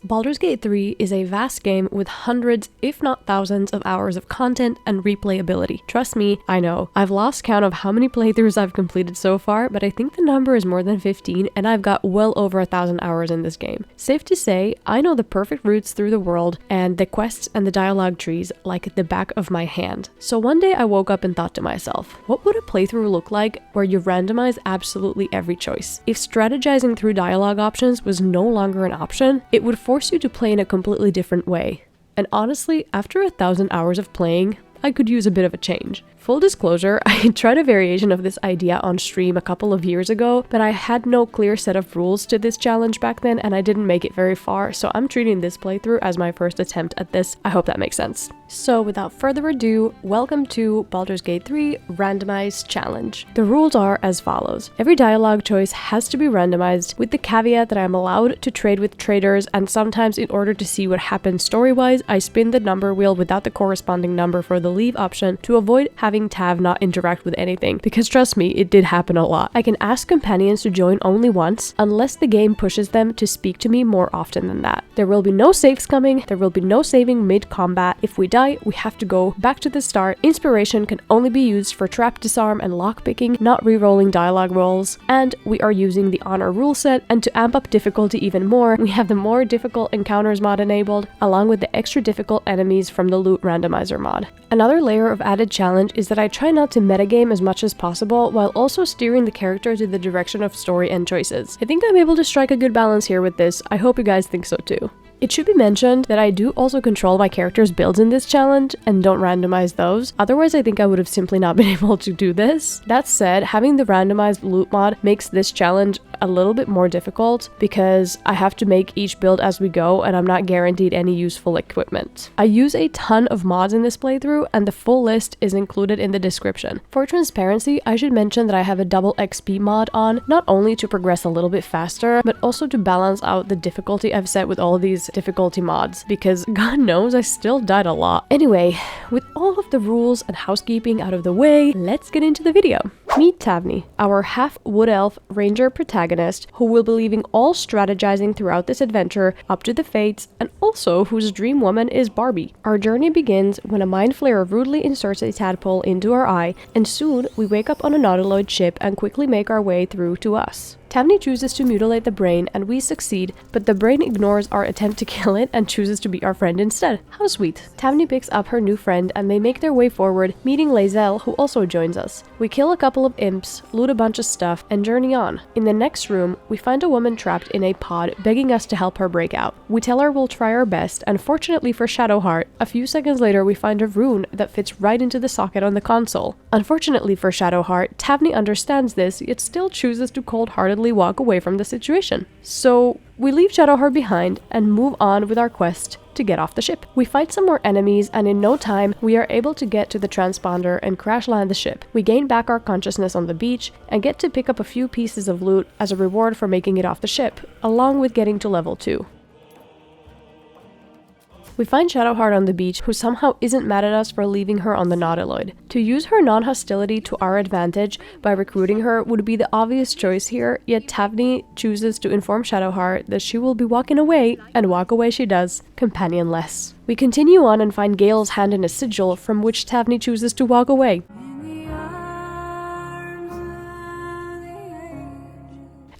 Baldur's Gate 3 is a vast game with hundreds, if not thousands, of hours of content and replayability. Trust me, I know. I've lost count of how many playthroughs I've completed so far, but I think the number is more than 15, and I've got well over 1,000 hours in this game. Safe to say, I know the perfect routes through the world and the quests and the dialogue trees like the back of my hand. So one day I woke up and thought to myself, what would a playthrough look like where you randomize absolutely every choice? If strategizing through dialogue options was no longer an option, it would force you to play in a completely different way. And honestly, after 1,000 hours of playing, I could use a bit of a change. Full disclosure, I tried a variation of this idea on stream a couple of years ago, but I had no clear set of rules to this challenge back then and I didn't make it very far, so I'm treating this playthrough as my first attempt at this. I hope that makes sense. So without further ado, welcome to Baldur's Gate 3 Randomised Challenge. The rules are as follows. Every dialogue choice has to be randomized, with the caveat that I am allowed to trade with traders, and sometimes in order to see what happens story-wise, I spin the number wheel without the corresponding number for the leave option to avoid having Tav not interact with anything, because trust me, it did happen a lot. I can ask companions to join only once, unless the game pushes them to speak to me more often than that. There will be no saves coming, there will be no saving mid-combat. If we die, we have to go back to the start. Inspiration can only be used for trap disarm and lockpicking, not re-rolling dialogue rolls, and we are using the honor rule set, and to amp up difficulty even more, we have the more difficult encounters mod enabled, along with the extra difficult enemies from the loot randomizer mod. Another layer of added challenge is that I try not to metagame as much as possible while also steering the character to the direction of story and choices. I think I'm able to strike a good balance here with this. I hope you guys think so too. It should be mentioned that I do also control my character's builds in this challenge and don't randomize those, otherwise I think I would have simply not been able to do this. That said, having the randomized loot mod makes this challenge a little bit more difficult because I have to make each build as we go and I'm not guaranteed any useful equipment. I use a ton of mods in this playthrough and the full list is included in the description. For transparency, I should mention that I have a double XP mod on, not only to progress a little bit faster, but also to balance out the difficulty I've set with all of these difficulty mods, because God knows I still died a lot. Anyway, with all of the rules and housekeeping out of the way, let's get into the video. Meet Tavni, our half wood elf ranger protagonist, who will be leaving all strategizing throughout this adventure up to the fates, and also whose dream woman is Barbie. Our journey begins when a mind flayer rudely inserts a tadpole into our eye, and soon we wake up on a nautiloid ship and quickly make our way through to us. Tavni chooses to mutilate the brain and we succeed, but the brain ignores our attempt to kill it and chooses to be our friend instead. How sweet. Tavni picks up her new friend and they make their way forward, meeting Lae'zel, who also joins us. We kill a couple of imps, loot a bunch of stuff, and journey on. In the next room, we find a woman trapped in a pod begging us to help her break out. We tell her we'll try our best, and fortunately for Shadowheart, a few seconds later we find a rune that fits right into the socket on the console. Unfortunately for Shadowheart, Tavni understands this, yet still chooses to cold-heartedly walk away from the situation. So we leave Shadowheart behind and move on with our quest to get off the ship. We fight some more enemies and in no time we are able to get to the transponder and crash land the ship. We gain back our consciousness on the beach and get to pick up a few pieces of loot as a reward for making it off the ship, along with getting to level 2. We find Shadowheart on the beach, who somehow isn't mad at us for leaving her on the nautiloid. To use her non-hostility to our advantage by recruiting her would be the obvious choice here, yet Tavni chooses to inform Shadowheart that she will be walking away, and walk away she does, companionless. We continue on and find Gale's hand in a sigil, from which Tavni chooses to walk away.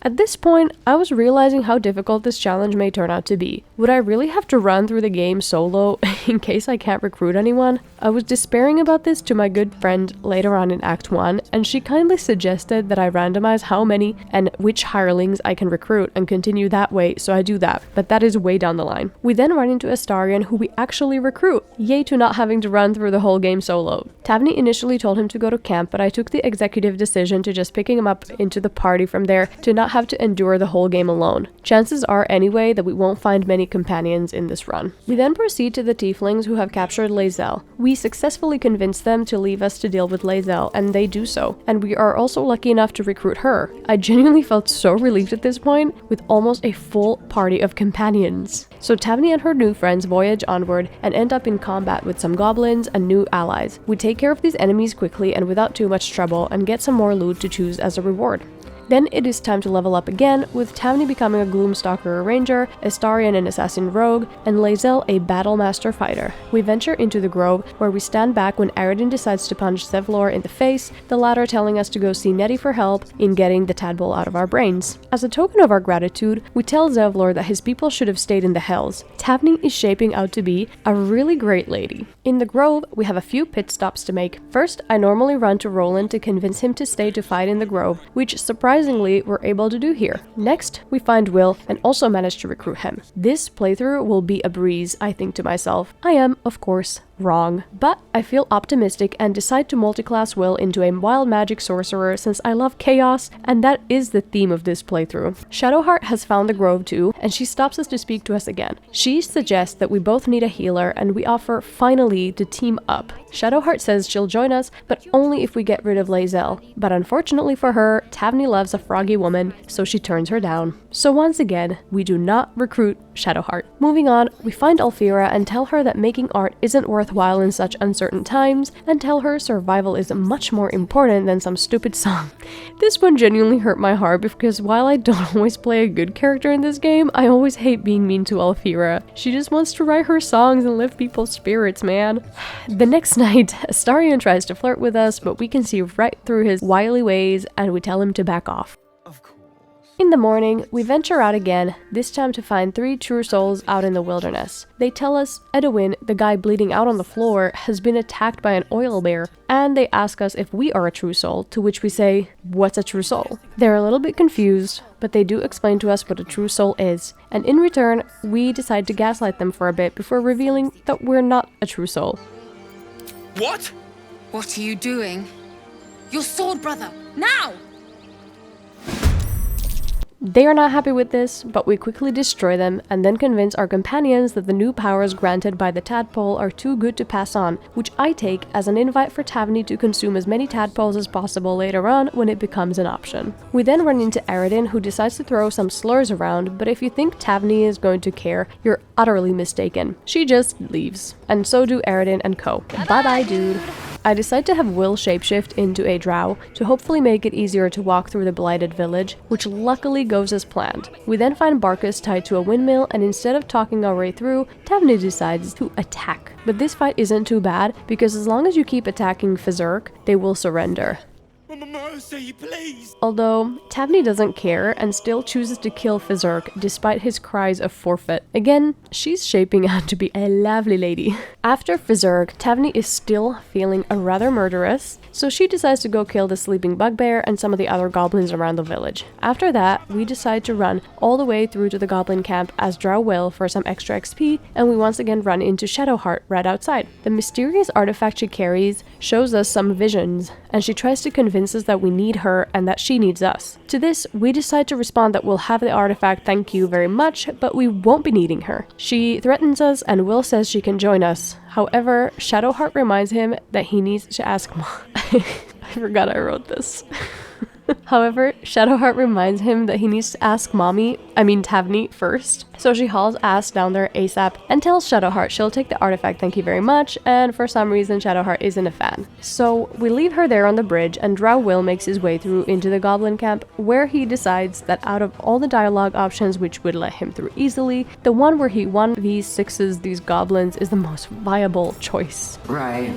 At this point, I was realizing how difficult this challenge may turn out to be. Would I really have to run through the game solo in case I can't recruit anyone? I was despairing about this to my good friend later on in Act 1, and she kindly suggested that I randomize how many and which hirelings I can recruit and continue that way, so I do that, but that is way down the line. We then run into Astarion, who we actually recruit. Yay to not having to run through the whole game solo. Tavni initially told him to go to camp, but I took the executive decision to just picking him up into the party from there to not have to endure the whole game alone. Chances are anyway that we won't find many companions in this run. We then proceed to the tieflings who have captured Lae'zel. We successfully convince them to leave us to deal with Lae'zel, and they do so, and we are also lucky enough to recruit her. I genuinely felt so relieved at this point, with almost a full party of companions. So Tavni and her new friends voyage onward and end up in combat with some goblins and new allies. We take care of these enemies quickly and without too much trouble and get some more loot to choose as a reward. Then it is time to level up again, with Tavni becoming a Gloomstalker Ranger, Astarion an Assassin Rogue, and Lae'zel a Battlemaster Fighter. We venture into the grove, where we stand back when Aridin decides to punch Zevlor in the face, the latter telling us to go see Nettie for help in getting the tadpole out of our brains. As a token of our gratitude, we tell Zevlor that his people should have stayed in the Hells. Tavni is shaping out to be a really great lady. In the grove, we have a few pit stops to make. First, I normally run to Roland to convince him to stay to fight in the grove, which surprisingly we're able to do here. Next, we find Will and also manage to recruit him. This playthrough will be a breeze, I think to myself. I am, of course, wrong. But I feel optimistic and decide to multiclass Will into a wild magic sorcerer since I love chaos, and that is the theme of this playthrough. Shadowheart has found the grove too, and she stops us to speak to us again. She suggests that we both need a healer, and we offer finally to team up. Shadowheart says she'll join us, but only if we get rid of Lae'zel. But unfortunately for her, Tavni loves a froggy woman, so she turns her down. So once again, we do not recruit Shadowheart. Moving on, we find Alfira and tell her that making art isn't worthwhile in such uncertain times, and tell her survival is much more important than some stupid song. This one genuinely hurt my heart because while I don't always play a good character in this game, I always hate being mean to Alfira. She just wants to write her songs and lift people's spirits, man. The next night, Astarion tries to flirt with us, but we can see right through his wily ways and we tell him to back off. In the morning, we venture out again, this time to find 3 true souls out in the wilderness. They tell us Edwin, the guy bleeding out on the floor, has been attacked by an oil bear, and they ask us if we are a true soul, to which we say, "What's a true soul?" They're a little bit confused, but they do explain to us what a true soul is, and in return, we decide to gaslight them for a bit before revealing that we're not a true soul. What? What are you doing? Your sword, brother! Now! They are not happy with this, but we quickly destroy them and then convince our companions that the new powers granted by the tadpole are too good to pass on, which I take as an invite for Tavni to consume as many tadpoles as possible later on when it becomes an option. We then run into Aridin, who decides to throw some slurs around, but if you think Tavni is going to care, you're utterly mistaken. She just leaves. And so do Aridin and co. Bye-bye, dude. I decide to have Will shapeshift into a drow to hopefully make it easier to walk through the blighted village, which luckily goes as planned. We then find Barkus tied to a windmill, and instead of talking our way through, Tavni decides to attack. But this fight isn't too bad, because as long as you keep attacking Fizurk, they will surrender. Mercy, please! Although, Tavni doesn't care and still chooses to kill Fizurk despite his cries of forfeit. Again, she's shaping out to be a lovely lady. After Fizurk, Tavni is still feeling rather murderous, so she decides to go kill the sleeping bugbear and some of the other goblins around the village. After that, we decide to run all the way through to the goblin camp as Drow Will for some extra XP, and we once again run into Shadowheart right outside. The mysterious artifact she carries shows us some visions, and she tries to convince us that we need her and that she needs us. To this, we decide to respond that we'll have the artifact, thank you very much, but we won't be needing her. She threatens us and Will says she can join us. However, Shadowheart reminds him that he needs to ask I forgot I wrote this. However, Shadowheart reminds him that he needs to ask Tavni first. So she hauls ass down there ASAP and tells Shadowheart she'll take the artifact, thank you very much, and for some reason Shadowheart isn't a fan. So we leave her there on the bridge and Drow Will makes his way through into the goblin camp, where he decides that out of all the dialogue options which would let him through easily, the one where he 1v6s these goblins is the most viable choice. Right.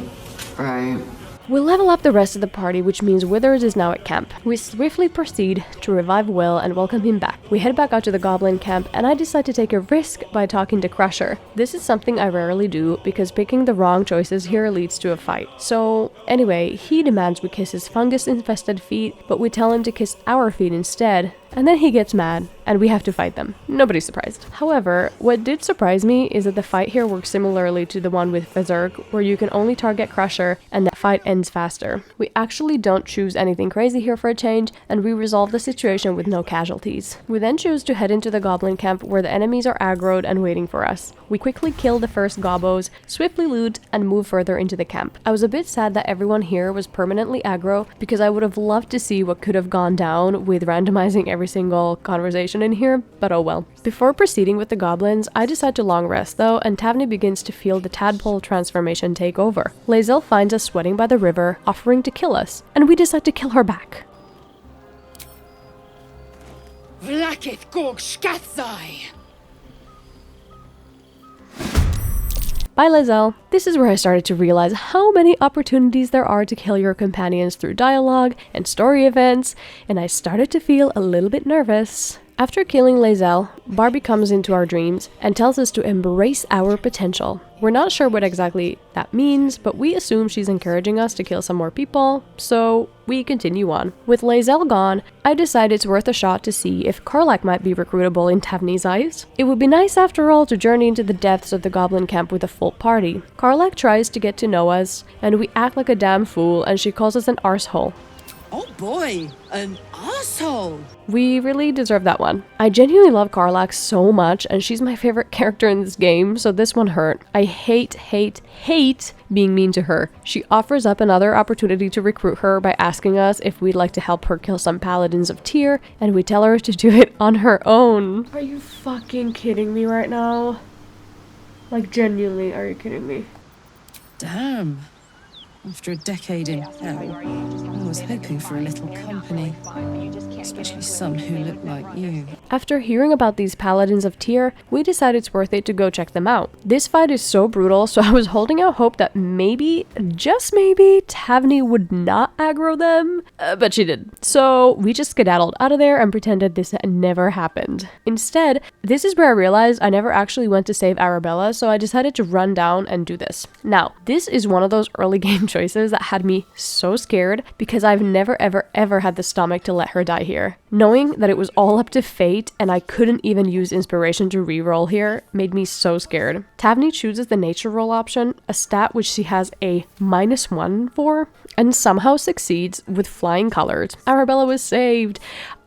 We level up the rest of the party, which means Withers is now at camp. We swiftly proceed to revive Will and welcome him back. We head back out to the goblin camp, and I decide to take a risk by talking to Crusher. This is something I rarely do, because picking the wrong choices here leads to a fight. So anyway, he demands we kiss his fungus-infested feet, but we tell him to kiss our feet instead. And then he gets mad, and we have to fight them. Nobody's surprised. However, what did surprise me is that the fight here works similarly to the one with Fizurk, where you can only target Crusher, and that fight ends faster. We actually don't choose anything crazy here for a change, and we resolve the situation with no casualties. We then choose to head into the goblin camp, where the enemies are aggroed and waiting for us. We quickly kill the first gobbos, swiftly loot, and move further into the camp. I was a bit sad that everyone here was permanently aggro, because I would have loved to see what could have gone down with randomizing every single conversation in here, but oh well. Before proceeding with the goblins, I decide to long rest though, and Tavni begins to feel the tadpole transformation take over. Lae'zel finds us sweating by the river, offering to kill us, and we decide to kill her back. Vlakith Gorg Skatzai! By Lae'zel, this is where I started to realize how many opportunities there are to kill your companions through dialogue and story events, and I started to feel a little bit nervous. After killing Lae'zel, Barbie comes into our dreams and tells us to embrace our potential. We're not sure what exactly that means, but we assume she's encouraging us to kill some more people, so we continue on. With Lae'zel gone, I decide it's worth a shot to see if Karlach might be recruitable in Tavni's eyes. It would be nice after all to journey into the depths of the goblin camp with a full party. Karlach tries to get to know us, and we act like a damn fool, and she calls us an arsehole. Oh boy, an asshole! We really deserve that one. I genuinely love Karlach so much, and she's my favorite character in this game, so this one hurt. I hate being mean to her. She offers up another opportunity to recruit her by asking us if we'd like to help her kill some paladins of Tyr, and we tell her to do it on her own. Are you fucking kidding me right now? Like, genuinely, are you kidding me? Damn. After a decade in hell, I was hoping for a little company, especially some who look like you. After hearing about these paladins of Tyr, we decide it's worth it to go check them out. This fight is so brutal, so I was holding out hope that maybe, just maybe, Tavni would not aggro them, but she did. So we just skedaddled out of there and pretended this never happened. Instead, this is where I realized I never actually went to save Arabella, so I decided to run down and do this. Now, this is one of those early game choices that had me so scared because I've never ever had the stomach to let her die here. Knowing that it was all up to fate and I couldn't even use inspiration to reroll here made me so scared. Tavni chooses the nature roll option, a stat which she has a -1 for, and somehow succeeds with flying colors. Arabella was saved.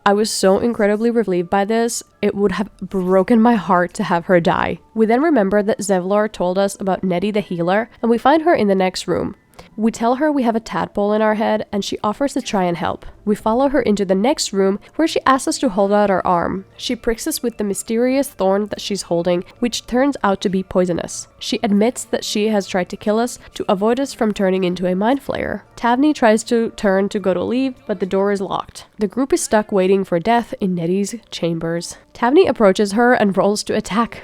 I was so incredibly relieved by this, it would have broken my heart to have her die. We then remember that Zevlor told us about Nettie the healer, and we find her in the next room. We tell her we have a tadpole in our head, and she offers to try and help. We follow her into the next room, where she asks us to hold out our arm. She pricks us with the mysterious thorn that she's holding, which turns out to be poisonous. She admits that she has tried to kill us to avoid us from turning into a mind flayer. Tavni tries to turn to go to leave, but the door is locked. The group is stuck waiting for death in Nettie's chambers. Tavni approaches her and rolls to attack.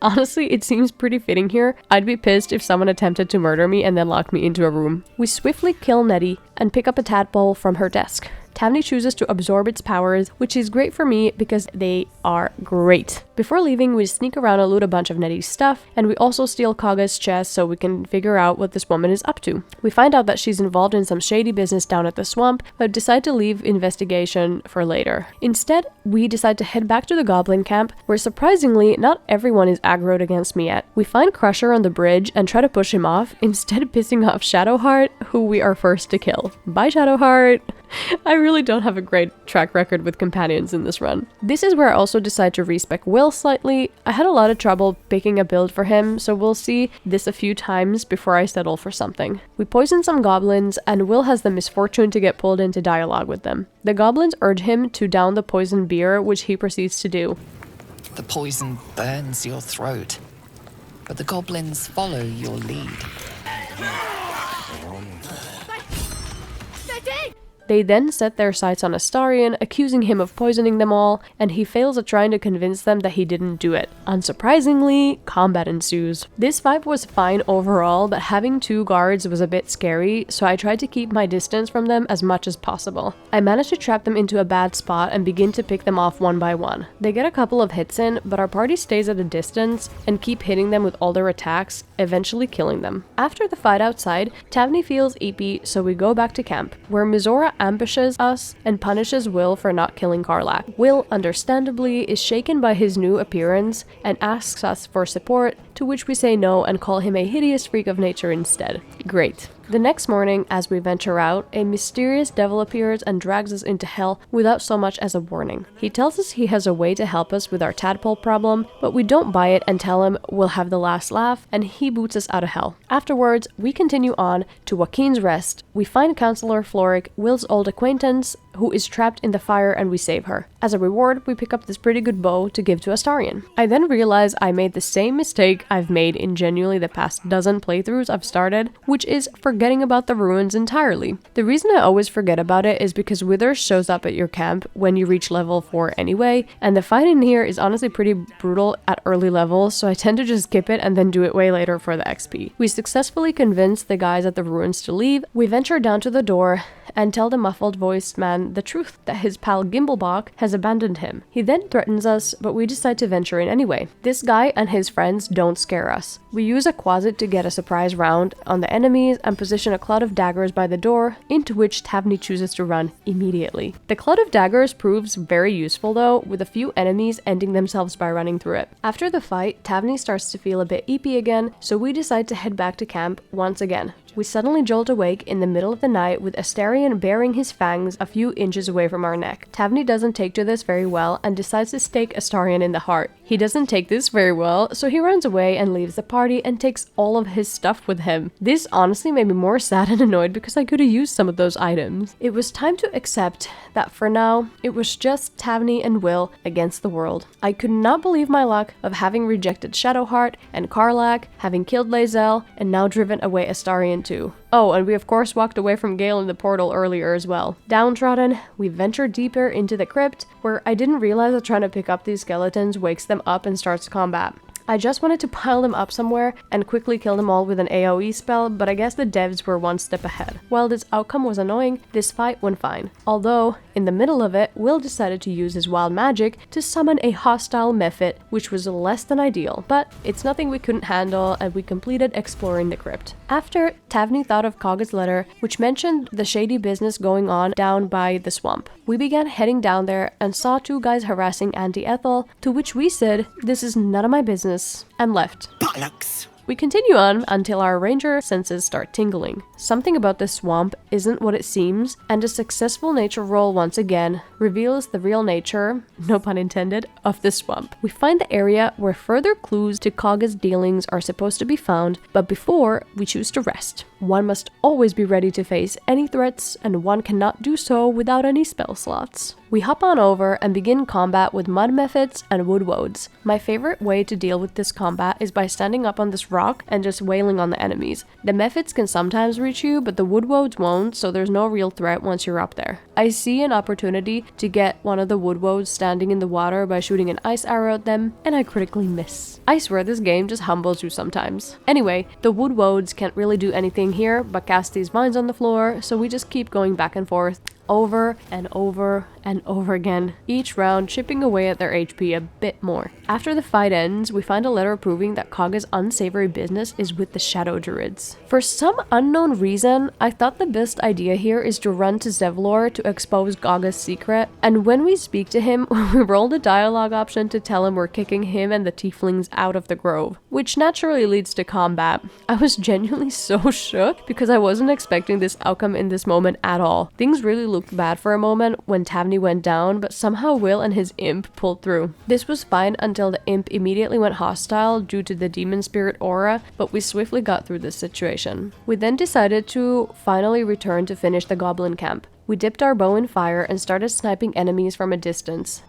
Honestly, it seems pretty fitting here. I'd be pissed if someone attempted to murder me and then locked me into a room. We swiftly kill Nettie and pick up a tadpole from her desk. Tavni chooses to absorb its powers, which is great for me because they are great. Before leaving, we sneak around and loot a bunch of Nettie's stuff, and we also steal Kaga's chest so we can figure out what this woman is up to. We find out that she's involved in some shady business down at the swamp, but decide to leave investigation for later. Instead, we decide to head back to the goblin camp, where surprisingly, not everyone is aggroed against me yet. We find Crusher on the bridge and try to push him off, instead pissing off Shadowheart, who we are first to kill. Bye, Shadowheart! I really don't have a great track record with companions in this run. This is where I also decide to respec Will slightly. I had a lot of trouble picking a build for him, so we'll see this a few times before I settle for something. We poison some goblins, and Will has the misfortune to get pulled into dialogue with them. The goblins urge him to down the poisoned beer, which he proceeds to do. The poison burns your throat, but the goblins follow your lead. They then set their sights on Astarion, accusing him of poisoning them all, and he fails at trying to convince them that he didn't do it. Unsurprisingly, combat ensues. This fight was fine overall, but having two guards was a bit scary, so I tried to keep my distance from them as much as possible. I managed to trap them into a bad spot and begin to pick them off one by one. They get a couple of hits in, but our party stays at a distance and keep hitting them with all their attacks, eventually killing them. After the fight outside, Tavni feels eepy, so we go back to camp, where Mizora ambushes us and punishes Will for not killing Karlach. Will, understandably, is shaken by his new appearance and asks us for support, to which we say no and call him a hideous freak of nature instead. Great. The next morning, as we venture out, a mysterious devil appears and drags us into hell without so much as a warning. He tells us he has a way to help us with our tadpole problem, but we don't buy it and tell him we'll have the last laugh, and he boots us out of hell. Afterwards, we continue on to Joaquin's Rest. We find Counselor Floric, Will's old acquaintance, who is trapped in the fire, and we save her. As a reward, we pick up this pretty good bow to give to Astarion. I then realize I made the same mistake I've made in genuinely the past dozen playthroughs I've started, which is forgetting about the ruins entirely. The reason I always forget about it is because Wither shows up at your camp when you reach level 4 anyway, and the fight in here is honestly pretty brutal at early levels, so I tend to just skip it and then do it way later for the XP. We successfully convince the guys at the ruins to leave. We venture down to the door and tell the muffled voiced man the truth, that his pal Gimblebach has abandoned him. He then threatens us, but we decide to venture in anyway. This guy and his friends don't scare us. We use a quasit to get a surprise round on the enemies and position a cloud of daggers by the door, into which Tavni chooses to run immediately. The cloud of daggers proves very useful though, with a few enemies ending themselves by running through it. After the fight, Tavni starts to feel a bit eepy again, so we decide to head back to camp once again. We suddenly jolt awake in the middle of the night with Astarion baring his fangs a few inches away from our neck. Tavni doesn't take to this very well and decides to stake Astarion in the heart. He doesn't take this very well, so he runs away and leaves the party and takes all of his stuff with him. This honestly made me more sad and annoyed because I could have used some of those items. It was time to accept that for now, it was just Tavni and Will against the world. I could not believe my luck of having rejected Shadowheart and Karlach, having killed Lae'zel, and now driven away Astarion too. Oh, and we of course walked away from Gale in the portal earlier as well. Downtrodden, we venture deeper into the crypt, where I didn't realize that trying to pick up these skeletons wakes them up and starts combat. I just wanted to pile them up somewhere and quickly kill them all with an AoE spell, but I guess the devs were one step ahead. While this outcome was annoying, this fight went fine. Although, in the middle of it, Will decided to use his wild magic to summon a hostile Mephit, which was less than ideal, but it's nothing we couldn't handle, and we completed exploring the crypt. After, Tavni thought of Kagha's letter, which mentioned the shady business going on down by the swamp. We began heading down there and saw two guys harassing Auntie Ethel, to which we said, "This is none of my business," and left. Bollocks! We continue on until our ranger senses start tingling. Something about this swamp isn't what it seems, and a successful nature roll once again reveals the real nature, no pun intended, of this swamp. We find the area where further clues to Kagha's dealings are supposed to be found, but before, we choose to rest. One must always be ready to face any threats, and one cannot do so without any spell slots. We hop on over and begin combat with mud mephits and wood woads. My favorite way to deal with this combat is by standing up on this rock and just wailing on the enemies. The mephits can sometimes reach you, but the wood woads won't, so there's no real threat once you're up there. I see an opportunity to get one of the wood woads standing in the water by shooting an ice arrow at them, and I critically miss. I swear this game just humbles you sometimes. Anyway, the wood woads can't really do anything here but cast these vines on the floor, so we just keep going back and forth, over and over and over again, each round chipping away at their HP a bit more. After the fight ends, we find a letter proving that Kagha's unsavory business is with the Shadow Druids. For some unknown reason, I thought the best idea here is to run to Zevlor to expose Kagha's secret, and when we speak to him, we roll the dialogue option to tell him we're kicking him and the tieflings out of the grove, which naturally leads to combat. I was genuinely so shook because I wasn't expecting this outcome in this moment at all. Things really looked bad for a moment when Tavni went down, but somehow Will and his imp pulled through. This was fine until the imp immediately went hostile due to the demon spirit aura, but we swiftly got through this situation. We then decided to finally return to finish the goblin camp. We dipped our bow in fire and started sniping enemies from a distance.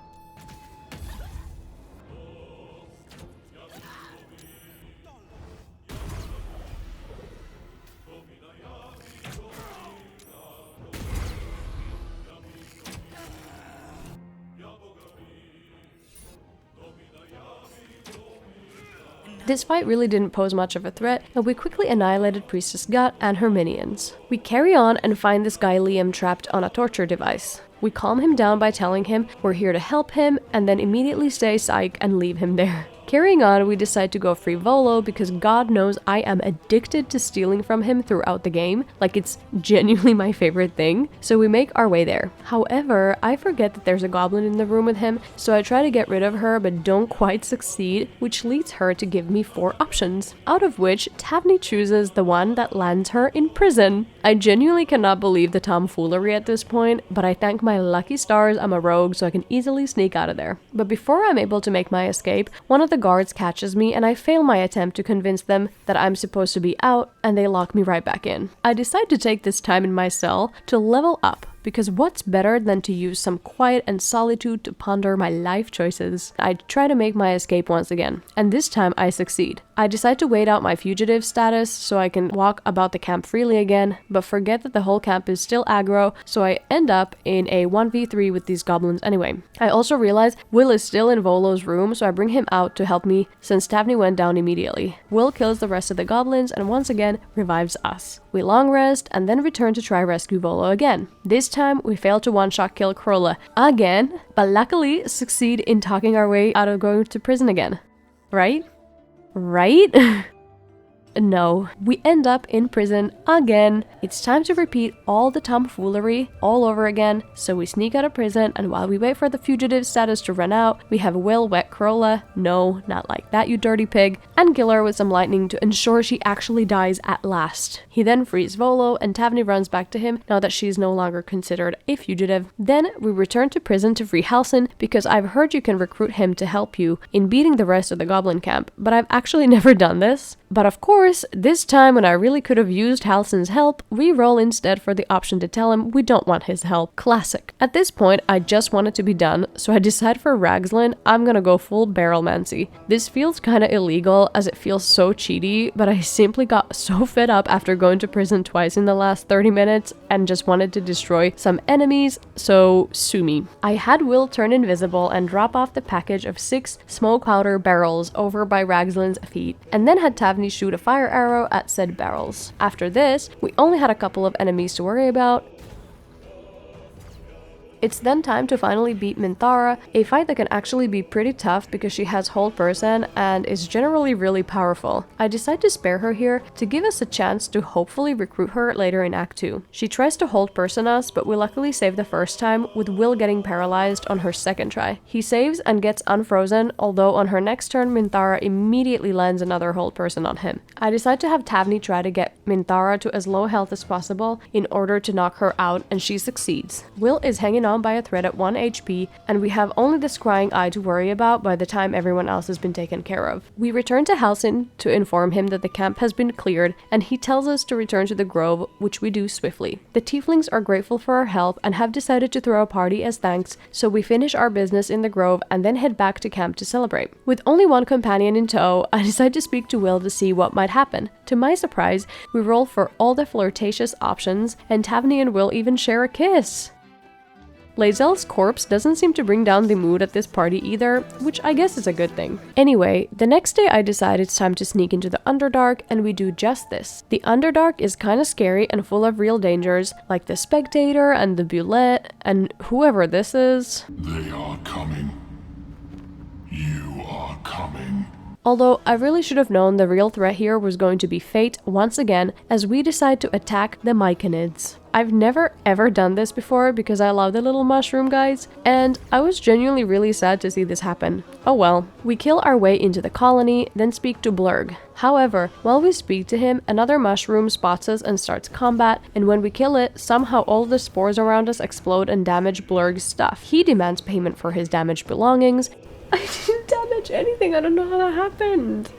This fight really didn't pose much of a threat, and we quickly annihilated Priestess Gut and her minions. We carry on and find this guy Liam trapped on a torture device. We calm him down by telling him we're here to help him, and then immediately say psych and leave him there. Carrying on, we decide to go free Volo because God knows I am addicted to stealing from him throughout the game, like it's genuinely my favorite thing, so we make our way there. However, I forget that there's a goblin in the room with him, so I try to get rid of her but don't quite succeed, which leads her to give me 4 options, out of which Tavni chooses the one that lands her in prison. I genuinely cannot believe the tomfoolery at this point, but I thank my lucky stars I'm a rogue so I can easily sneak out of there. But before I'm able to make my escape, one of the guards catches me and I fail my attempt to convince them that I'm supposed to be out, and they lock me right back in. I decide to take this time in my cell to level up. because what's better than to use some quiet and solitude to ponder my life choices? I try to make my escape once again, and this time I succeed. I decide to wait out my fugitive status so I can walk about the camp freely again, but forget that the whole camp is still aggro, so I end up in a 1v3 with these goblins anyway. I also realize Will is still in Volo's room, so I bring him out to help me since Tavni went down immediately. Will kills the rest of the goblins and once again revives us. We long rest and then return to try rescue Volo again. This time we fail to one-shot kill Krola again, but luckily succeed in talking our way out of going to prison again. Right? No, we end up in prison again. It's time to repeat all the tomfoolery all over again, so we sneak out of prison, and while we wait for the fugitive status to run out, we have Will wet Krola, no, not like that you dirty pig, and kill her with some lightning to ensure she actually dies at last. He then frees Volo, and Tavni runs back to him now that she's no longer considered a fugitive. Then we return to prison to free Halsin, because I've heard you can recruit him to help you in beating the rest of the goblin camp, but I've actually never done this. But of course, this time when I really could have used Halsin's help, we roll instead for the option to tell him we don't want his help. Classic. At this point, I just want it to be done, so I decide for Ragslin, I'm gonna go full barrelmancy. This feels kinda illegal as it feels so cheaty, but I simply got so fed up after going to prison twice in the last 30 minutes and just wanted to destroy some enemies, so sue me. I had Will turn invisible and drop off the package of 6 smoke powder barrels over by Ragslin's feet, and then had Tavni shoot a fire arrow at said barrels. After this, we only had a couple of enemies to worry about. It's then time to finally beat Minthara, a fight that can actually be pretty tough because she has hold person and is generally really powerful. I decide to spare her here to give us a chance to hopefully recruit her later in Act 2. She tries to hold person us, but we luckily save the first time, with Will getting paralyzed on her second try. He saves and gets unfrozen, although on her next turn Minthara immediately lands another hold person on him. I decide to have Tavni try to get Minthara to as low health as possible in order to knock her out, and she succeeds. Will is hanging on by a thread at 1 HP, and we have only the scrying eye to worry about by the time everyone else has been taken care of. We return to Halsin to inform him that the camp has been cleared, and he tells us to return to the grove, which we do swiftly. The tieflings are grateful for our help and have decided to throw a party as thanks, so we finish our business in the grove and then head back to camp to celebrate. With only one companion in tow, I decide to speak to Will to see what might happen. To my surprise, we roll for all the flirtatious options, and Tavni and Will even share a kiss. Lae'zel's corpse doesn't seem to bring down the mood at this party either, which I guess is a good thing. Anyway, the next day I decide it's time to sneak into the Underdark, and we do just this. The Underdark is kinda scary and full of real dangers, like the Spectator and the Bulette, and whoever this is. They are coming. You are coming. Although I really should have known the real threat here was going to be Fate once again, as we decide to attack the Myconids. I've never ever done this before because I love the little mushroom guys, and I was genuinely really sad to see this happen. Oh well. We kill our way into the colony, then speak to Blurg. However, while we speak to him, another mushroom spots us and starts combat, and when we kill it, somehow all the spores around us explode and damage Blurg's stuff. He demands payment for his damaged belongings. I didn't damage anything, I don't know how that happened.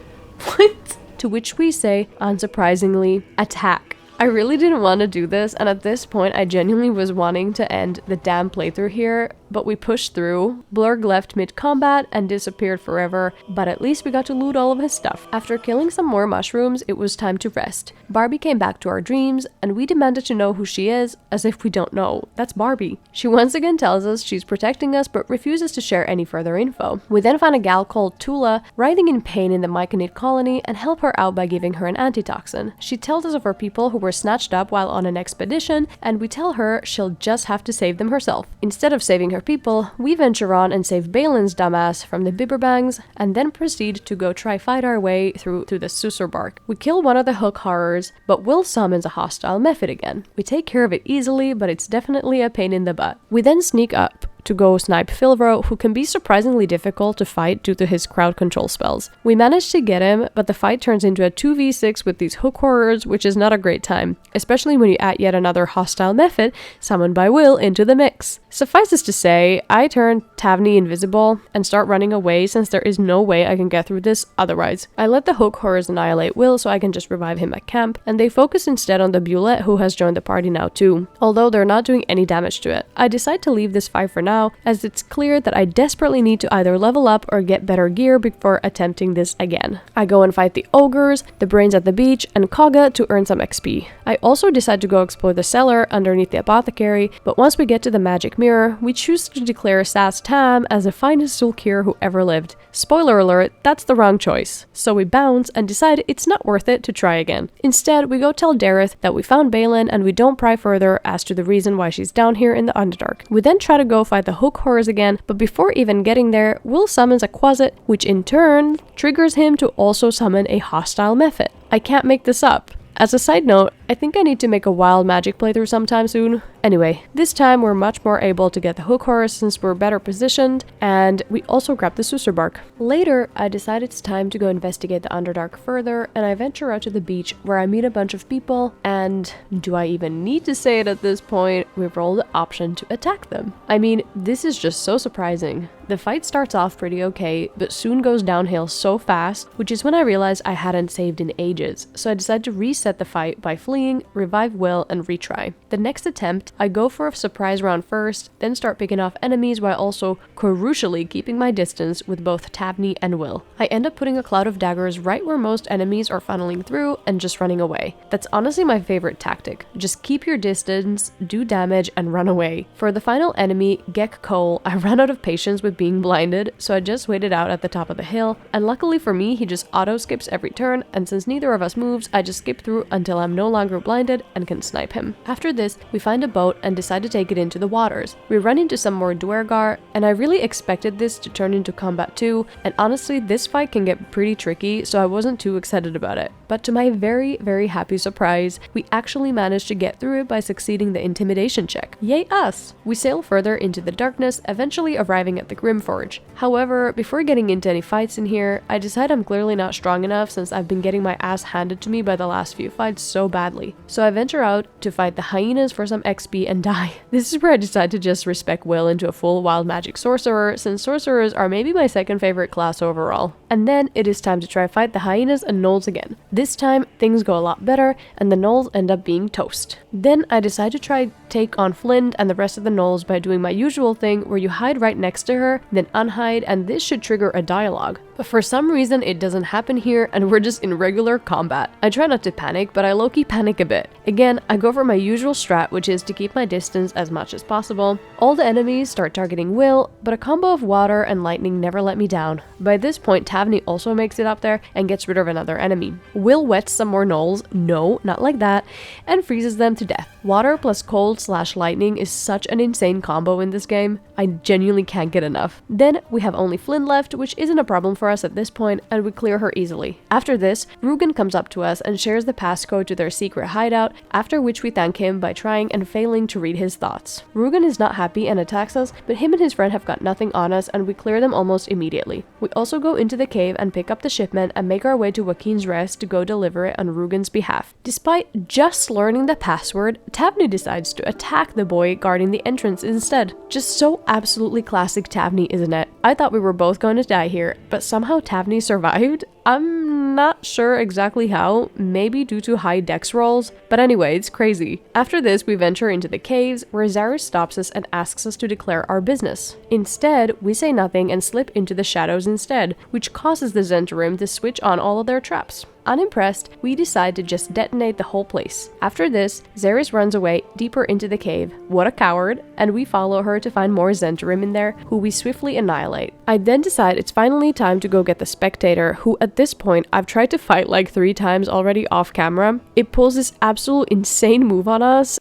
What? To which we say, unsurprisingly, attack. I really didn't want to do this, and at this point I genuinely was wanting to end the damn playthrough here, but we pushed through. Blurg left mid-combat and disappeared forever, but at least we got to loot all of his stuff. After killing some more mushrooms, it was time to rest. Barbie came back to our dreams, and we demanded to know who she is, as if we don't know. That's Barbie. She once again tells us she's protecting us, but refuses to share any further info. We then find a gal called Tula, writhing in pain in the Myconid colony, and help her out by giving her an antitoxin. She tells us of her people who were snatched up while on an expedition, and we tell her she'll just have to save them herself. Instead of saving her people, we venture on and save Balin's dumbass from the Bibberbangs, and then proceed to go try fight our way through to the Susurbark. We kill one of the hook horrors, but Will summons a hostile Mephit again. We take care of it easily, but it's definitely a pain in the butt. We then sneak up to go snipe Filvro, who can be surprisingly difficult to fight due to his crowd control spells. We managed to get him, but the fight turns into a 2v6 with these hook horrors, which is not a great time, especially when you add yet another hostile method, summoned by Will, into the mix. Suffices to say, I turn Tavni invisible and start running away since there is no way I can get through this otherwise. I let the hook horrors annihilate Will so I can just revive him at camp, and they focus instead on the Bulette, who has joined the party now too, although they're not doing any damage to it. I decide to leave this fight for now, as it's clear that I desperately need to either level up or get better gear before attempting this again. I go and fight the ogres, the brains at the beach, and Kaga to earn some XP. I also decide to go explore the cellar underneath the apothecary, but once we get to the magic mirror, we choose to declare Sass Tam as the finest Zulkir who ever lived. Spoiler alert, that's the wrong choice. So we bounce and decide it's not worth it to try again. Instead, we go tell Dareth that we found Balin and we don't pry further as to the reason why she's down here in the Underdark. We then try to go fight the hook horrors again, but before even getting there, Will summons a Quasit, which in turn triggers him to also summon a hostile method. I can't make this up. As a side note, I think I need to make a wild magic playthrough sometime soon. Anyway, this time we're much more able to get the hook horror since we're better positioned, and we also grab the Susur bark. Later, I decide it's time to go investigate the Underdark further, and I venture out to the beach where I meet a bunch of people, and do I even need to say it at this point, we roll the option to attack them. I mean, this is just so surprising. The fight starts off pretty okay, but soon goes downhill so fast, which is when I realized I hadn't saved in ages, so I decide to reset the fight by fleeing, revive Will, and retry. The next attempt, I go for a surprise round first, then start picking off enemies while also crucially keeping my distance with both Tavni and Will. I end up putting a cloud of daggers right where most enemies are funneling through and just running away. That's honestly my favorite tactic. Just keep your distance, do damage, and run away. For the final enemy, Gek Cole, I ran out of patience with being blinded, so I just waited out at the top of the hill, and luckily for me, he just auto skips every turn, and since neither of us moves, I just skip through until I'm no longer blinded and can snipe him. After this, we find a boat and decide to take it into the waters. We run into some more Duergar, and I really expected this to turn into combat too, and honestly, this fight can get pretty tricky, so I wasn't too excited about it. But to my very, very happy surprise, we actually managed to get through it by succeeding the intimidation check. Yay us! We sail further into the darkness, eventually arriving at the Grimforge. However, before getting into any fights in here, I decide I'm clearly not strong enough since I've been getting my ass handed to me by the last few fights so badly. So I venture out to fight the hyenas for some XP and die. This is where I decide to just respec Will into a full wild magic sorcerer, since sorcerers are maybe my second favorite class overall. And then it is time to try fight the hyenas and gnolls again. This time, things go a lot better, and the gnolls end up being toast. Then I decide to try take on Flint and the rest of the gnolls by doing my usual thing where you hide right next to her, then unhide, and this should trigger a dialogue. But for some reason it doesn't happen here and we're just in regular combat. I try not to panic, but I low-key panic a bit. Again, I go for my usual strat, which is to keep my distance as much as possible. All the enemies start targeting Will, but a combo of water and lightning never let me down. By this point, Tavni also makes it up there and gets rid of another enemy. Will wets some more gnolls, no, not like that, and freezes them to death. Water plus cold/lightning is such an insane combo in this game. I genuinely can't get enough. Then we have only Flynn left, which isn't a problem for us at this point, and we clear her easily. After this, Rugen comes up to us and shares the passcode to their secret hideout, after which we thank him by trying and failing to read his thoughts. Rugen is not happy and attacks us, but him and his friend have got nothing on us and we clear them almost immediately. We also go into the cave and pick up the shipment and make our way to Joaquin's Rest to go deliver it on Rugen's behalf. Despite just learning the password, Tavni decides to attack the boy guarding the entrance instead. Just so absolutely classic Tavni, isn't it? I thought we were both going to die here, but somehow Tavni survived? I'm not sure exactly how, maybe due to high dex rolls, but anyway, it's crazy. After this, we venture into the caves, where Zarus stops us and asks us to declare our business. Instead, we say nothing and slip into the shadows instead, which causes the Zhentarim to switch on all of their traps. Unimpressed, we decide to just detonate the whole place. After this, Zarus runs away deeper into the cave, what a coward, and we follow her to find more Zhentarim in there, who we swiftly annihilate. I then decide it's finally time to go get the Spectator, who at this point I've tried to fight like 3 times already off camera. It pulls this absolute insane move on us.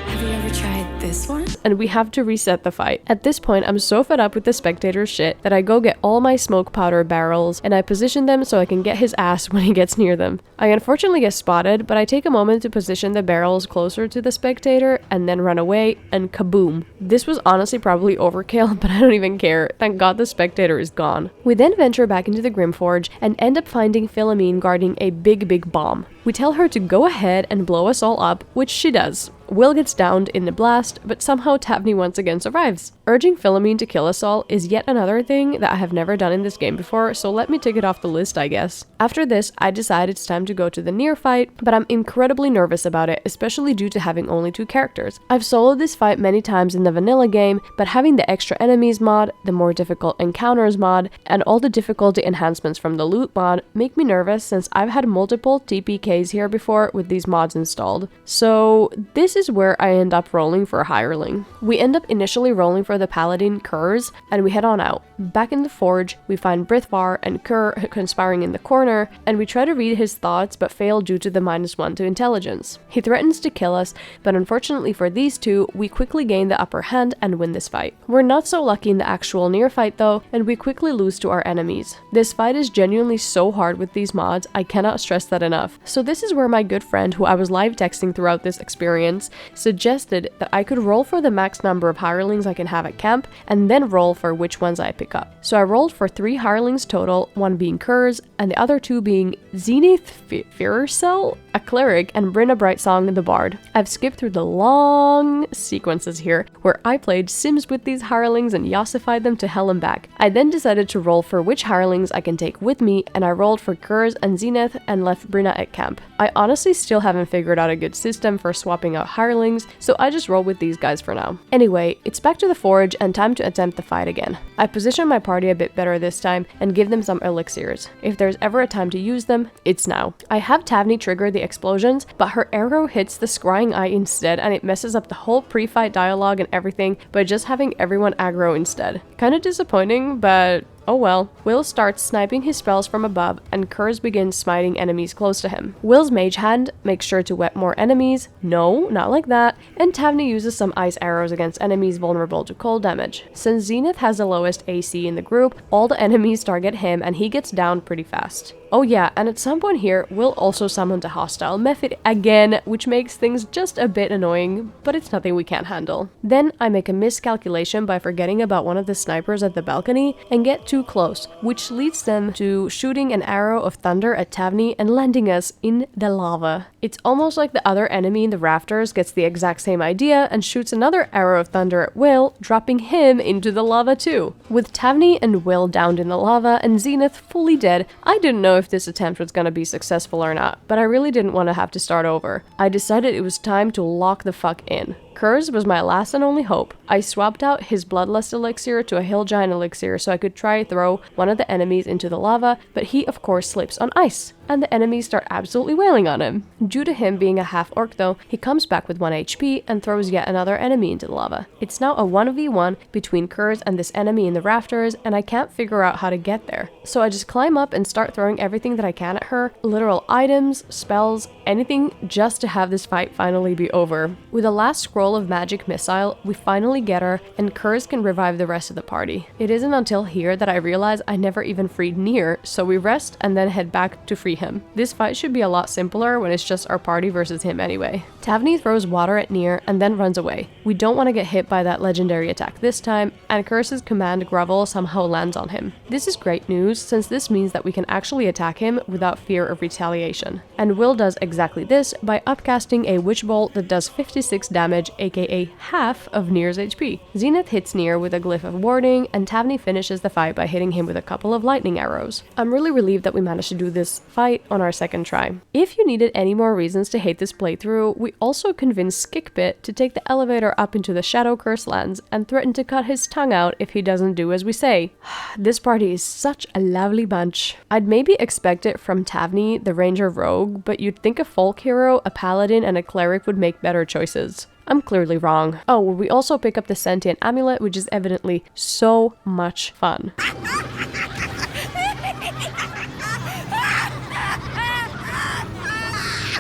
Have you ever tried this this one? and we have to reset the fight. At this point, I'm so fed up with the spectator's shit that I go get all my smoke powder barrels and I position them so I can get his ass when he gets near them. I unfortunately get spotted, but I take a moment to position the barrels closer to the spectator and then run away, and kaboom. This was honestly probably overkill, but I don't even care. Thank God the spectator is gone. We then venture back into the Grimforge and end up finding Philomene guarding a big bomb. We tell her to go ahead and blow us all up, which she does. Will gets downed in the blast, but somehow Tavni once again survives. Urging Philomene to kill us all is yet another thing that I have never done in this game before, so let me take it off the list, I guess. After this, I decide it's time to go to the near fight, but I'm incredibly nervous about it, especially due to having only 2 characters. I've soloed this fight many times in the vanilla game, but having the extra enemies mod, the more difficult encounters mod, and all the difficulty enhancements from the loot mod make me nervous since I've had multiple TPKs here before with these mods installed. So this is where I end up rolling for a hireling. We end up initially rolling for the paladin Kurz, and we head on out. Back in the forge, we find Brithvar and Kur conspiring in the corner, and we try to read his thoughts but fail due to the -1 to intelligence. He threatens to kill us, but unfortunately for these two, we quickly gain the upper hand and win this fight. We're not so lucky in the actual near fight though, and we quickly lose to our enemies. This fight is genuinely so hard with these mods, I cannot stress that enough. So this is where my good friend, who I was live texting throughout this experience, suggested that I could roll for the max number of hirelings I can have at camp, and then roll for which ones I pick up. So I rolled for 3 hirelings total, 1 being Kurz, and the other 2 being Zenith Fircel, a cleric, and Brynna Brightsong, the bard. I've skipped through the long sequences here, where I played Sims with these hirelings and yossified them to hell and back. I then decided to roll for which hirelings I can take with me, and I rolled for Kurz and Zenith and left Brynna at camp. I honestly still haven't figured out a good system for swapping out hirelings, so I just roll with these guys for now. Anyway, it's back to the forge and time to attempt the fight again. I position my party a bit better this time and give them some elixirs. If there's ever a time to use them, it's now. I have Tavni trigger the explosions, but her arrow hits the scrying eye instead and it messes up the whole pre-fight dialogue and everything by just having everyone aggro instead. Kinda disappointing, but oh well. Will starts sniping his spells from above, and Kurz begins smiting enemies close to him. Will's mage hand makes sure to wet more enemies, no, not like that, and Tavni uses some ice arrows against enemies vulnerable to cold damage. Since Zenith has the lowest AC in the group, all the enemies target him and he gets down pretty fast. Oh yeah, and at some point here, Will also summons a hostile method again, which makes things just a bit annoying, but it's nothing we can't handle. Then I make a miscalculation by forgetting about one of the snipers at the balcony and get too close, which leads them to shooting an arrow of thunder at Tavni and landing us in the lava. It's almost like the other enemy in the rafters gets the exact same idea and shoots another arrow of thunder at Will, dropping him into the lava too. With Tavni and Will downed in the lava and Zenith fully dead, I didn't know if this attempt was gonna be successful or not, but I really didn't want to have to start over. I decided it was time to lock the fuck in. Kurz was my last and only hope. I swapped out his Bloodlust elixir to a Hill Giant elixir so I could try throw one of the enemies into the lava, but he of course slips on ice, and the enemies start absolutely wailing on him. Due to him being a half orc though, he comes back with 1 HP and throws yet another enemy into the lava. It's now a 1v1 between Kurz and this enemy in the rafters, and I can't figure out how to get there. So I just climb up and start throwing everything that I can at her, literal items, spells, anything, just to have this fight finally be over. With the last scroll of magic missile, we finally get her, and Kurz can revive the rest of the party. It isn't until here that I realize I never even freed Nier, so we rest and then head back to free him. This fight should be a lot simpler when it's just our party versus him anyway. Tavni throws water at Nier and then runs away. We don't want to get hit by that legendary attack this time, and Kurz's command Grovel somehow lands on him. This is great news, since this means that we can actually attack him without fear of retaliation. And Will does exactly this by upcasting a Witch Bolt that does 56 damage, aka half of Nier's HP. Zenith hits Nier with a glyph of warding, and Tavni finishes the fight by hitting him with a couple of lightning arrows. I'm really relieved that we managed to do this fight on our second try. If you needed any more reasons to hate this playthrough, we also convinced Skickbit to take the elevator up into the Shadow Curse lands and threaten to cut his tongue out if he doesn't do as we say. This party is such a lovely bunch. I'd maybe expect it from Tavni, the Ranger Rogue, but you'd think a folk hero, a paladin, and a cleric would make better choices. I'm clearly wrong. Oh, we also pick up the Sentient Amulet, which is evidently so much fun.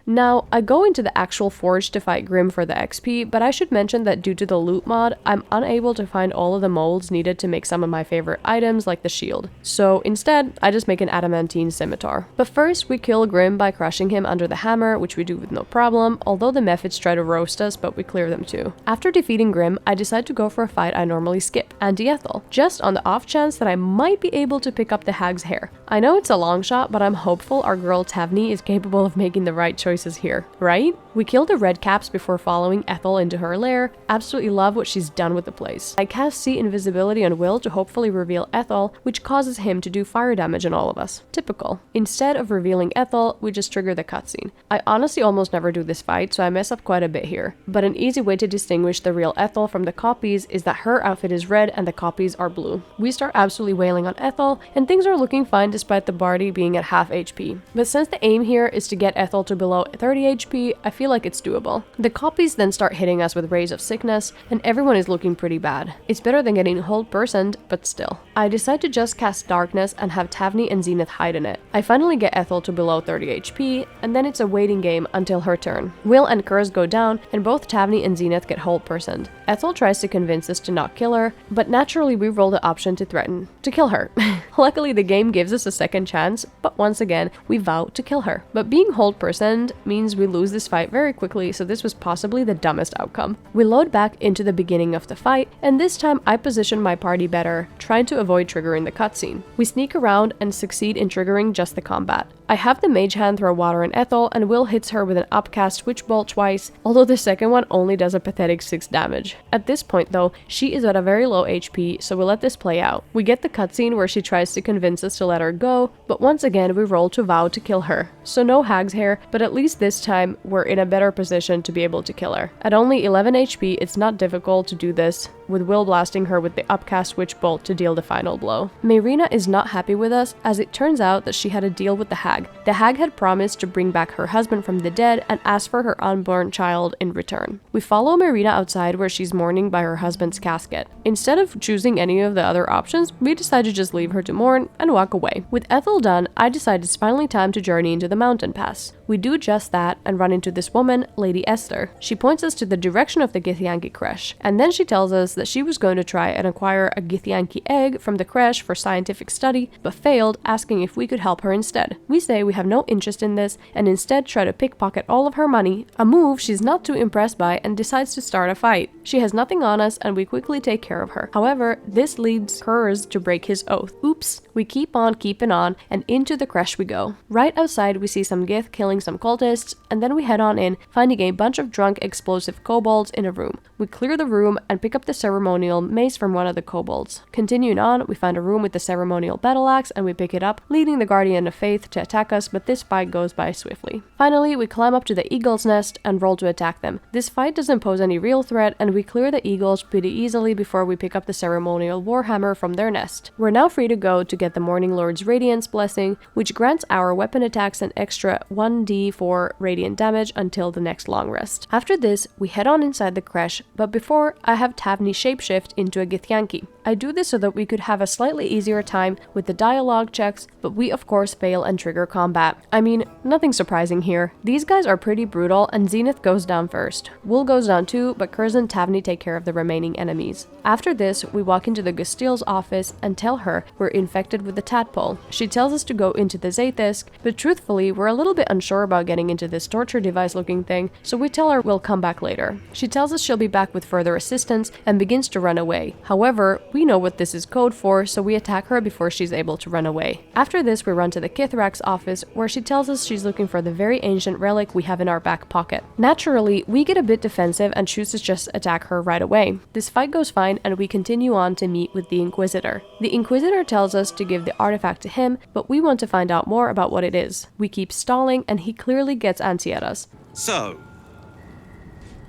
Now, I go into the actual forge to fight Grim for the XP, but I should mention that due to the loot mod, I'm unable to find all of the molds needed to make some of my favorite items like the shield. So instead, I just make an adamantine scimitar. But first, we kill Grim by crushing him under the hammer, which we do with no problem, although the methods try to roast us, but we clear them too. After defeating Grim, I decide to go for a fight I normally skip, Anti-Ethel, just on the off chance that I might be able to pick up the hag's hair. I know it's a long shot, but I'm hopeful our girl Tavni is capable of making the right choices here, right? We kill the red caps before following Ethel into her lair. Absolutely love what she's done with the place. I cast See Invisibility on Will to hopefully reveal Ethel, which causes him to do fire damage on all of us. Typical. Instead of revealing Ethel, we just trigger the cutscene. I honestly almost never do this fight, so I mess up quite a bit here. But an easy way to distinguish the real Ethel from the copies is that her outfit is red and the copies are blue. We start absolutely wailing on Ethel, and things are looking fine despite the Bardic being at half HP. But since the aim here is to get Ethel to below 30 HP, I feel like it's doable. The copies then start hitting us with rays of sickness, and everyone is looking pretty bad. It's better than getting hold-personed, but still. I decide to just cast Darkness and have Tavni and Zenith hide in it. I finally get Ethel to below 30 HP, and then it's a waiting game until her turn. Will and Curse go down, and both Tavni and Zenith get hold-personed. Ethel tries to convince us to not kill her, but naturally we roll the option to threaten to kill her. Luckily, the game gives us a second chance, but once again, we vow to kill her. But being hold-personed means we lose this fight very quickly, so this was possibly the dumbest outcome. We load back into the beginning of the fight, and this time I position my party better, trying to avoid triggering the cutscene. We sneak around and succeed in triggering just the combat. I have the mage hand throw water on Ethel, and Will hits her with an upcast witch bolt twice, although the second one only does a pathetic 6 damage. At this point though, she is at a very low HP, so we let this play out. We get the cutscene where she tries to convince us to let her go, but once again we roll to vow to kill her. So no hag's hair, but at least this time we're in a better position to be able to kill her. At only 11 HP, it's not difficult to do this, with Will blasting her with the upcast witch bolt to deal the final blow. Mayrina is not happy with us, as it turns out that she had a deal with the hag. The hag had promised to bring back her husband from the dead and ask for her unborn child in return. We follow Mayrina outside where she's mourning by her husband's casket. Instead of choosing any of the other options, we decide to just leave her to mourn and walk away. With Ethel done, I decide it's finally time to journey into the mountain pass. We do just that and run into this woman, Lady Esther. She points us to the direction of the Githyanki creche, and then she tells us that she was going to try and acquire a Githyanki egg from the creche for scientific study, but failed, asking if we could help her instead. We say we have no interest in this, and instead try to pickpocket all of her money, a move she's not too impressed by and decides to start a fight. She has nothing on us, and we quickly take care of her. However, this leads Curse to break his oath. Oops. We keep on keeping on, and into the creche we go. Right outside, we see some Gith killing some cultists, and then we head on in, finding a bunch of drunk explosive kobolds in a room. We clear the room and pick up the ceremonial mace from one of the kobolds. Continuing on, we find a room with the ceremonial battle axe, and we pick it up, leading the Guardian of Faith to attack us, but this fight goes by swiftly. Finally, we climb up to the eagle's nest and roll to attack them. This fight doesn't pose any real threat, and we clear the eagles pretty easily before we pick up the ceremonial warhammer from their nest. We're now free to go to get the Morning Lord's Radiance blessing, which grants our weapon attacks an extra 1d4 radiant damage until the next long rest. After this, we head on inside the creche, but before, I have Tavni shapeshift into a Githyanki. I do this so that we could have a slightly easier time with the dialogue checks, but we of course fail and trigger combat. I mean, nothing surprising here. These guys are pretty brutal, and Zenith goes down first. Wool goes down too, but Kurz and Tavni take care of the remaining enemies. After this, we walk into the Gustiel's office and tell her we're infected with the tadpole. She tells us to go into the Zaythisk, but truthfully, we're a little bit unsure about getting into this torture device looking thing, so we tell her we'll come back later. She tells us she'll be back with further assistance and begins to run away. However, we know what this is code for, so we attack her before she's able to run away. After this, we run to the Kithrak's office, where she tells us she's looking for the very ancient relic we have in our back pocket. Naturally, we get a bit defensive and choose to just attack her right away. This fight goes fine, and we continue on to meet with the Inquisitor. The Inquisitor tells us to give the artifact to him, but we want to find out more about what it is. We keep stalling, and he clearly gets antsy at us. So,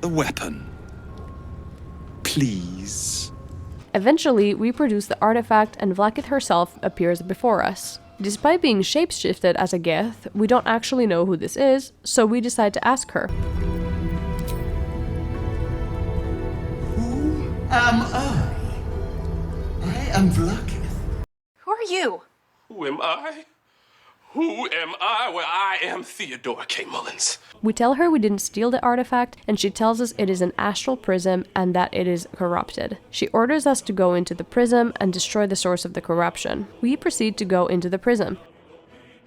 the weapon. Please. Eventually, we produce the artifact, and Vlaakith herself appears before us. Despite being shapeshifted as a Geth, we don't actually know who this is, so we decide to ask her. Who am I? I am Vlaakith. Who are you? Who am I? Who am I? Well, I am Theodore K. Mullins. We tell her we didn't steal the artifact, and she tells us it is an astral prism and that it is corrupted. She orders us to go into the prism and destroy the source of the corruption. We proceed to go into the prism.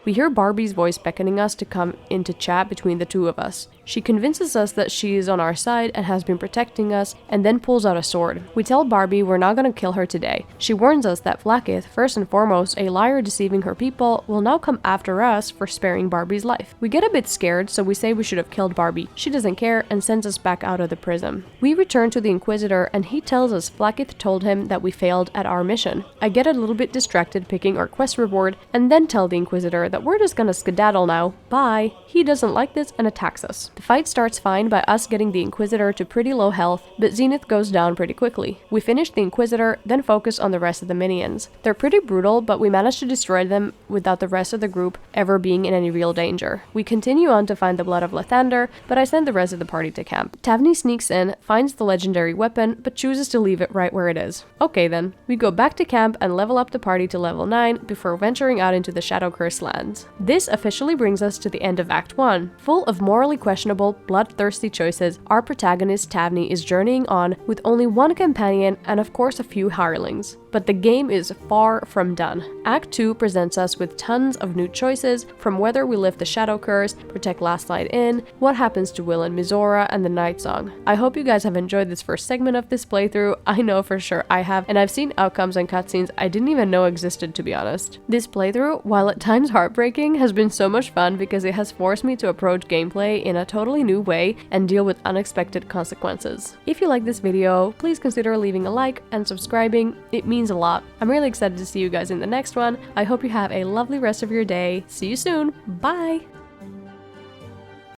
We hear Barbie's voice beckoning us to come into chat between the two of us. She convinces us that she is on our side and has been protecting us, and then pulls out a sword. We tell Barbie we're not gonna kill her today. She warns us that Vlaakith, first and foremost a liar deceiving her people, will now come after us for sparing Barbie's life. We get a bit scared, so we say we should have killed Barbie. She doesn't care and sends us back out of the prism. We return to the Inquisitor, and he tells us Vlaakith told him that we failed at our mission. I get a little bit distracted picking our quest reward, and then tell the Inquisitor that we're just gonna skedaddle now. Bye. He doesn't like this and attacks us. The fight starts fine by us getting the Inquisitor to pretty low health, but Zenith goes down pretty quickly. We finish the Inquisitor, then focus on the rest of the minions. They're pretty brutal, but we manage to destroy them without the rest of the group ever being in any real danger. We continue on to find the Blood of Lathander, but I send the rest of the party to camp. Tavni sneaks in, finds the legendary weapon, but chooses to leave it right where it is. Okay then. We go back to camp and level up the party to level 9 before venturing out into the Shadow-Cursed lands. This officially brings us to the end of Act 1. Full of morally questionable, bloodthirsty choices, our protagonist Tavni is journeying on with only one companion and of course a few hirelings. But the game is far from done. Act 2 presents us with tons of new choices, from whether we lift the Shadow Curse, protect Last Light Inn, what happens to Will and Mizora, and the Night Song. I hope you guys have enjoyed this first segment of this playthrough. I know for sure I have, and I've seen outcomes and cutscenes I didn't even know existed, to be honest. This playthrough, while at times heartbreaking, has been so much fun because it has forced me to approach gameplay in a totally new way and deal with unexpected consequences. If you like this video, please consider leaving a like and subscribing. It means a lot. I'm really excited to see you guys in the next one. I hope you have a lovely rest of your day. See you soon. Bye!